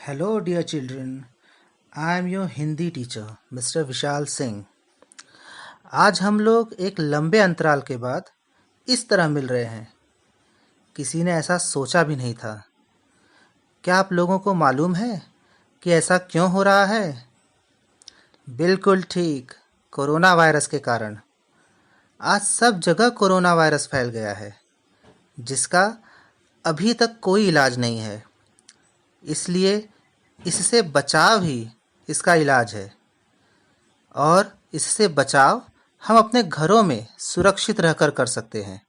Hello, dear children. I am your Hindi teacher mister Vishal Singh. आज हम लोग एक लंबे अंतराल के बाद इस तरह मिल रहे हैं। किसी ने ऐसा सोचा भी नहीं था। क्या आप लोगों को मालूम है कि ऐसा क्यों हो रहा है? बिल्कुल ठीक, कोरोना वायरस के कारण। आज सब जगह कोरोना वायरस फैल गया है, जिसका अभी तक कोई इलाज नहीं है। इसलिए इससे बचाव ही इसका इलाज है। और इससे बचाव हम अपने घरों में सुरक्षित रहकर कर सकते हैं।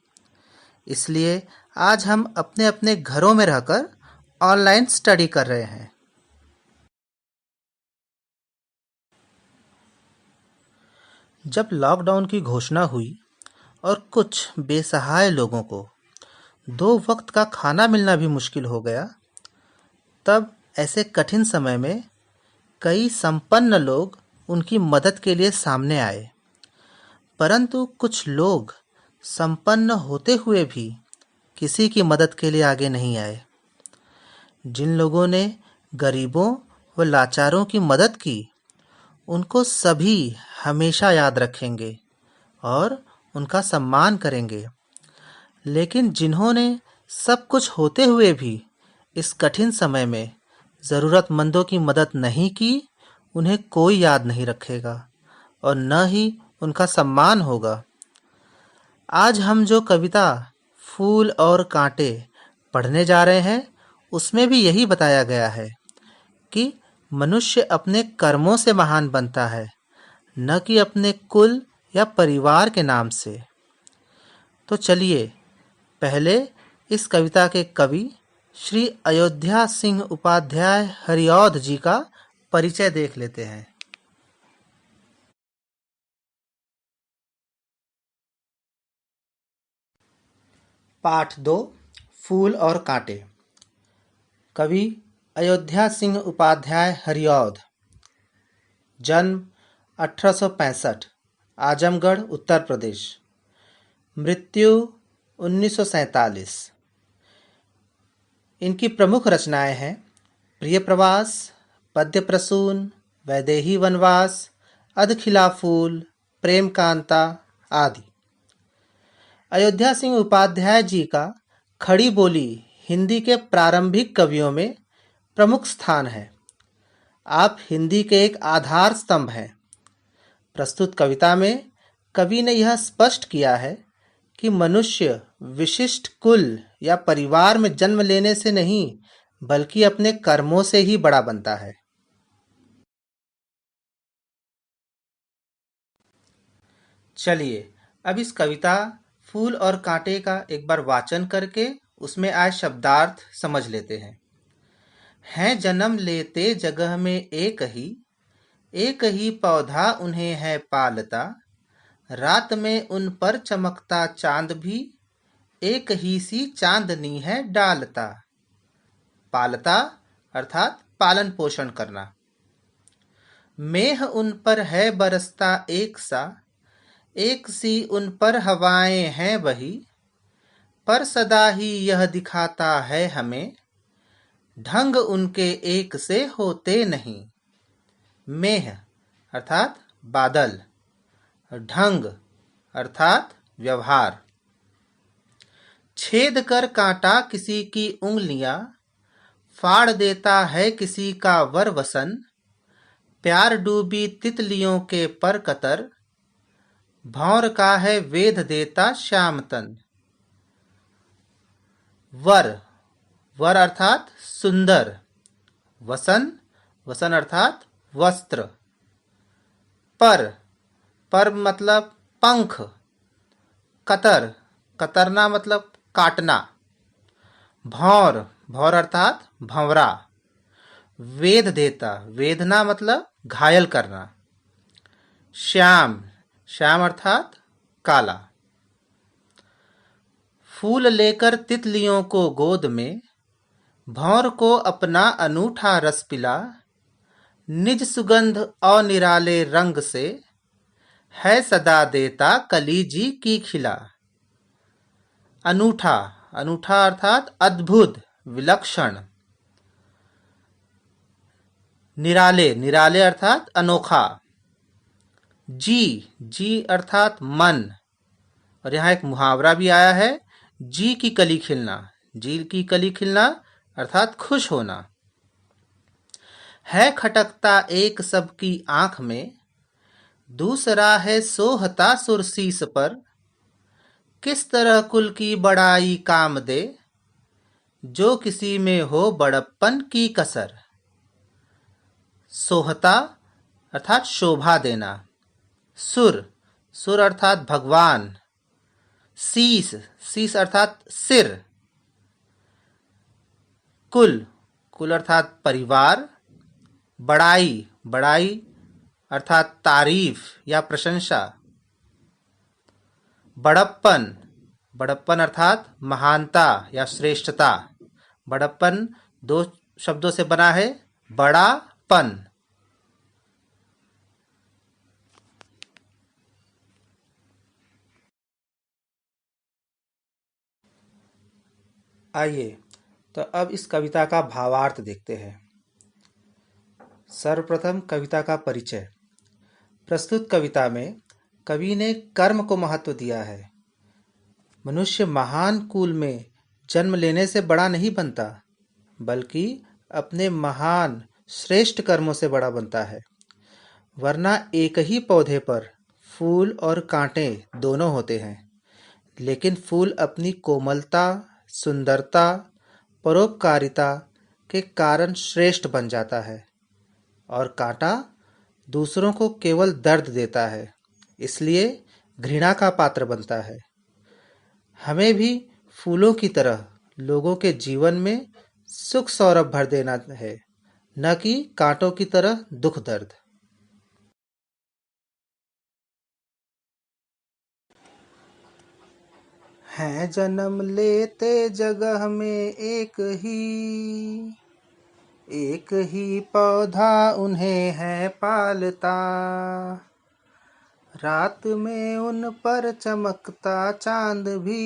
इसलिए आज हम अपने अपने घरों में रहकर ऑनलाइन स्टडी कर रहे हैं। जब लॉकडाउन की घोषणा हुई और कुछ बेसहाय लोगों को 2 वक्त का खाना मिलना भी मुश्किल हो गया, तब ऐसे कठिन समय में कई संपन्न लोग उनकी मदद के लिए सामने आए। परंतु कुछ लोग संपन्न होते हुए भी किसी की मदद के लिए आगे नहीं आए। जिन लोगों ने गरीबों व लाचारों की मदद की, उनको सभी हमेशा याद रखेंगे और उनका सम्मान करेंगे। लेकिन जिन्होंने सब कुछ होते हुए भी इस कठिन समय में ज़रूरतमंदों की मदद नहीं की, उन्हें कोई याद नहीं रखेगा और न ही उनका सम्मान होगा। आज हम जो कविता फूल और कांटे पढ़ने जा रहे हैं, उसमें भी यही बताया गया है कि मनुष्य अपने कर्मों से महान बनता है, न कि अपने कुल या परिवार के नाम से। तो चलिए पहले इस कविता के कवि श्री अयोध्या सिंह उपाध्याय हरिऔध जी का परिचय देख लेते हैं। पाठ 2, फूल और कांटे। कवि अयोध्या सिंह उपाध्याय हरिऔध। जन्म 1865, आजमगढ़, उत्तर प्रदेश। मृत्यु 1947। इनकी प्रमुख रचनाएं हैं प्रिय प्रवास, पद्य प्रसून, वैदेही वनवास, अधखिला फूल, प्रेम कांता आदि। अयोध्या सिंह उपाध्याय जी का खड़ी बोली हिंदी के प्रारंभिक कवियों में प्रमुख स्थान है। आप हिंदी के एक आधार स्तंभ हैं। प्रस्तुत कविता में कवि ने यह स्पष्ट किया है कि मनुष्य विशिष्ट कुल या परिवार में जन्म लेने से नहीं, बल्कि अपने कर्मों से ही बड़ा बनता है। चलिए अब इस कविता फूल और कांटे का एक बार वाचन करके उसमें आए शब्दार्थ समझ लेते हैं। हैं जन्म लेते जगह में एक ही पौधा उन्हें है पालता। रात में उन पर चमकता चांद भी एक ही सी चांदनी है डालता। पालता अर्थात पालन पोषण करना। मेह उन पर है बरसता एक सी उन पर हवाएं हैं वही। पर सदा ही यह दिखाता है हमें, ढंग उनके एक से होते नहीं। मेह अर्थात बादल, ढंग अर्थात व्यवहार। छेद कर कांटा किसी की उंगलियां, फाड़ देता है किसी का वर वसन। प्यार डूबी तितलियों के पर कतर, भौर का है वेध देता श्याम तन। वर, वर अर्थात सुंदर। वसन, वसन अर्थात वस्त्र। पर, पर मतलब पंख। कतर, कतरना मतलब काटना। भौर, भौर अर्थात भंवरा। वेध देता, वेदना मतलब घायल करना। श्याम, श्याम अर्थात काला। फूल लेकर तितलियों को गोद में, भौर को अपना अनूठा रस पिला। निज सुगंध और निराले रंग से, है सदा देता कलीजी की खिला। अनूठा, अनूठा अर्थात अद्भुत, विलक्षण। निराले, निराले अर्थात अनोखा। जी, जी अर्थात मन। और यहाँ एक मुहावरा भी आया है, जी की कली खिलना। जी की कली खिलना अर्थात खुश होना। है खटकता एक सबकी आंख में, दूसरा है सोहता सुरसीस पर। किस तरह कुल की बड़ाई काम दे, जो किसी में हो बड़प्पन की कसर। सोहता अर्थात शोभा देना। सुर, सुर अर्थात भगवान। शीस, शीस अर्थात सिर। कुल, कुल अर्थात परिवार। बड़ाई, बड़ाई अर्थात तारीफ या प्रशंसा। बड़प्पन, बड़प्पन अर्थात महानता या श्रेष्ठता। बड़प्पन दो शब्दों से बना है, बड़ापन। आइए तो अब इस कविता का भावार्थ देखते हैं। सर्वप्रथम कविता का परिचय। प्रस्तुत कविता में कवि ने कर्म को महत्व दिया है। मनुष्य महान कुल में जन्म लेने से बड़ा नहीं बनता, बल्कि अपने महान श्रेष्ठ कर्मों से बड़ा बनता है। वरना एक ही पौधे पर फूल और कांटे दोनों होते हैं, लेकिन फूल अपनी कोमलता, सुंदरता, परोपकारिता के कारण श्रेष्ठ बन जाता है, और कांटा दूसरों को केवल दर्द देता है, इसलिए घृणा का पात्र बनता है। हमें भी फूलों की तरह लोगों के जीवन में सुख सौरभ भर देना है, न कि कांटों की तरह दुख दर्द। हैं जन्म लेते जगह में एक ही पौधा उन्हें है पालता। रात में उन पर चमकता चांद भी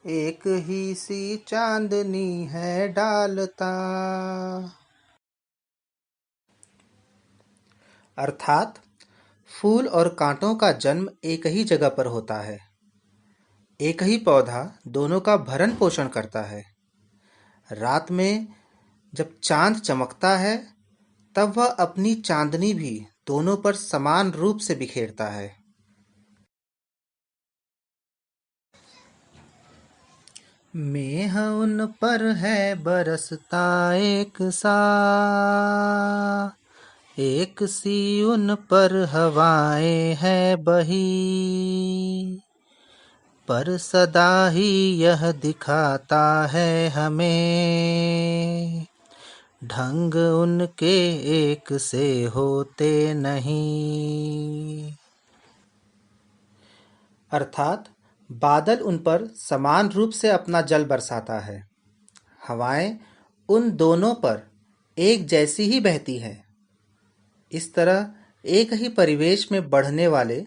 एक ही सी चांदनी है डालता। अर्थात फूल और कांटों का जन्म एक ही जगह पर होता है। एक ही पौधा दोनों का भरण पोषण करता है। रात में जब चांद चमकता है, तब वह अपनी चांदनी भी दोनों पर समान रूप से बिखेरता है। मेह उन पर है बरसता एक सा, एक सी उन पर हवाएं है बही। पर सदा ही यह दिखाता है हमें, ढंग उनके एक से होते नहीं। अर्थात बादल उन पर समान रूप से अपना जल बरसाता है, हवाएं उन दोनों पर एक जैसी ही बहती हैं। इस तरह एक ही परिवेश में बढ़ने वाले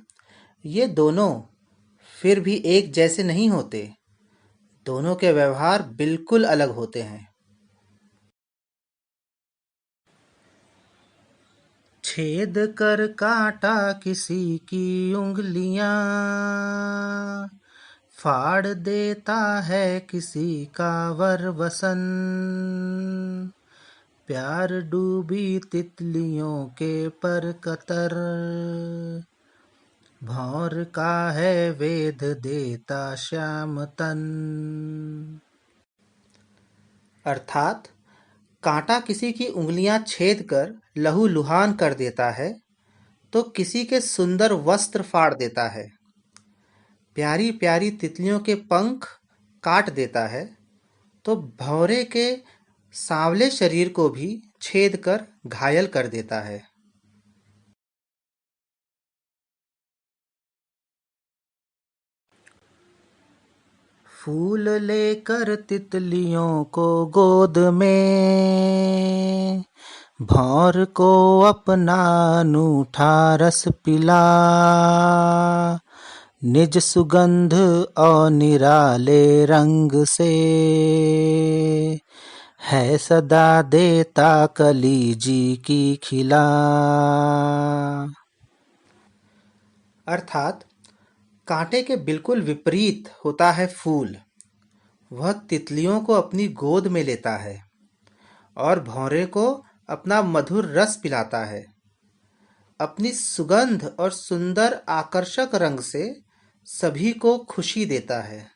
ये दोनों फिर भी एक जैसे नहीं होते। दोनों के व्यवहार बिल्कुल अलग होते हैं। छेद कर काटा किसी की उंगलियां, फाड़ देता है किसी का वरवसन। प्यार डूबी तितलियों के पर कतर, भौर का है वेद देता श्याम तन। अर्थात कांटा किसी की उंगलियां छेद कर लहू लुहान कर देता है, तो किसी के सुंदर वस्त्र फाड़ देता है। प्यारी प्यारी तितलियों के पंख काट देता है, तो भौरे के सांवले शरीर को भी छेद कर घायल कर देता है। फूल लेकर तितलियों को गोद में, भौर को अपना अनूठा रस पिला। निज सुगंध और निराले रंग से है सदा देता कली जी की खिला। अर्थात कांटे के बिल्कुल विपरीत होता है फूल। वह तितलियों को अपनी गोद में लेता है और भौरे को अपना मधुर रस पिलाता है। अपनी सुगंध और सुंदर आकर्षक रंग से सभी को खुशी देता है।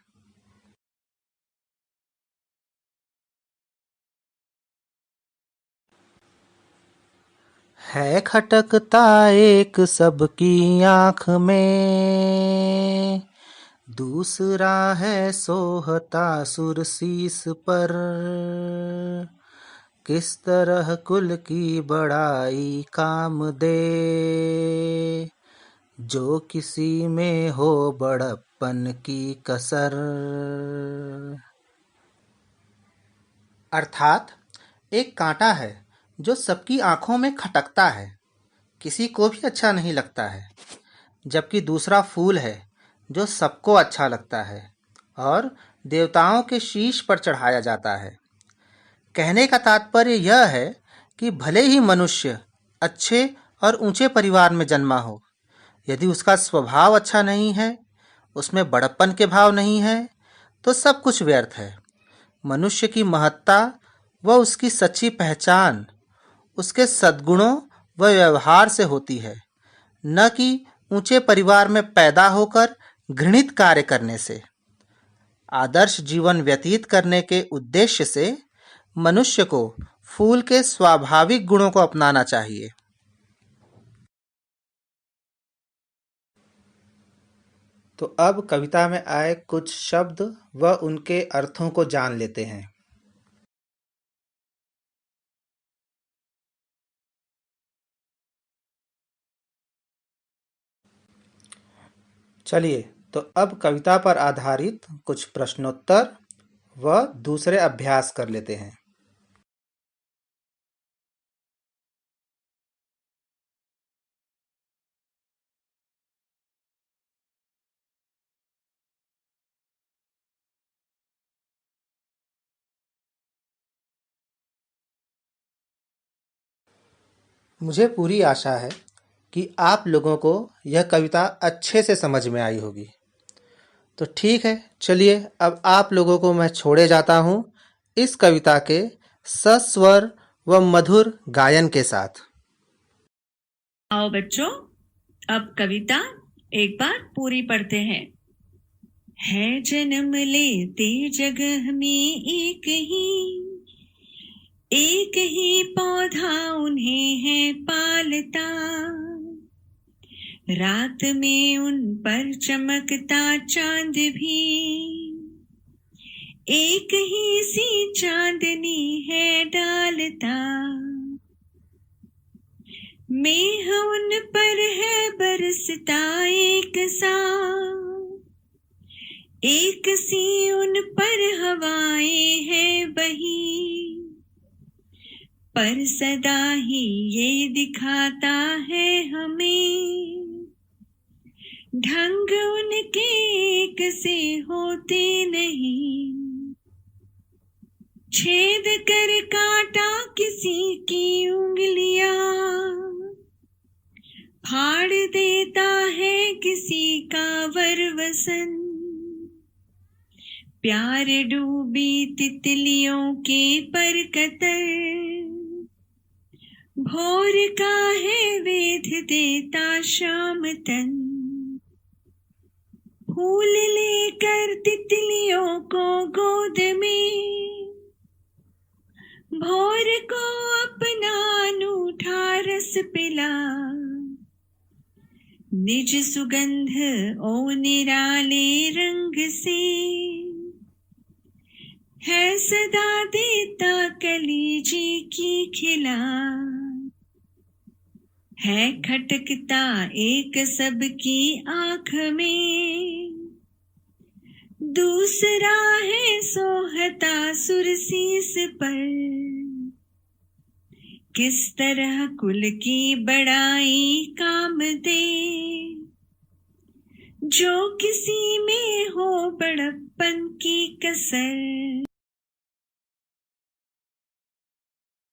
है खटकता एक सबकी आँख में, दूसरा है सोहता सुरसीस पर। किस तरह कुल की बड़ाई काम दे, जो किसी में हो बड़प्पन की कसर। अर्थात एक कांटा है जो सबकी आंखों में खटकता है, किसी को भी अच्छा नहीं लगता है, जबकि दूसरा फूल है जो सबको अच्छा लगता है और देवताओं के शीश पर चढ़ाया जाता है। कहने का तात्पर्य यह है कि भले ही मनुष्य अच्छे और ऊंचे परिवार में जन्मा हो, यदि उसका स्वभाव अच्छा नहीं है, उसमें बड़प्पन के भाव नहीं है, तो सब कुछ व्यर्थ है। मनुष्य की महत्ता व उसकी सच्ची पहचान उसके सद्गुणों व व्यवहार से होती है, न कि ऊंचे परिवार में पैदा होकर घृणित कार्य करने से। आदर्श जीवन व्यतीत करने के उद्देश्य से मनुष्य को फूल के स्वाभाविक गुणों को अपनाना चाहिए। तो अब कविता में आए कुछ शब्द व उनके अर्थों को जान लेते हैं। चलिए, तो अब कविता पर आधारित कुछ प्रश्नोत्तर व दूसरे अभ्यास कर लेते हैं। मुझे पूरी आशा है कि आप लोगों को यह कविता अच्छे से समझ में आई होगी। तो ठीक है, चलिए अब आप लोगों को मैं छोड़े जाता हूँ इस कविता के सस्वर व मधुर गायन के साथ। आओ बच्चों, अब कविता एक बार पूरी पढ़ते हैं। है जन्म लेते जगह में एक ही पौधा उन्हें है पालता। रात में उन पर चमकता चांद भी एक ही सी चांदनी है डालता। मेह उन पर है बरसता एक सा, एक सी उन पर हवाएं है बही। पर सदा ही ये दिखाता है हमें, ढंग उनके एक से होते नहीं। छेद कर काटा किसी की उंगलियां, फाड़ देता है किसी का वरवसन। प्यार डूबी तितलियों के पर कतर, भोर का है वेध देता शाम तन। फूल लेकर तितलियों को गोद में, भोर को अपना अनूठा रस पिला। निज सुगंध ओ निराले रंग से, है सदा देता कली जी की खिला। है खटकता एक सबकी आँख में, दूसरा है सोहता सुरसीस पर। किस तरह कुल की बड़ाई काम दे, जो किसी में हो बड़प्पन की कसर।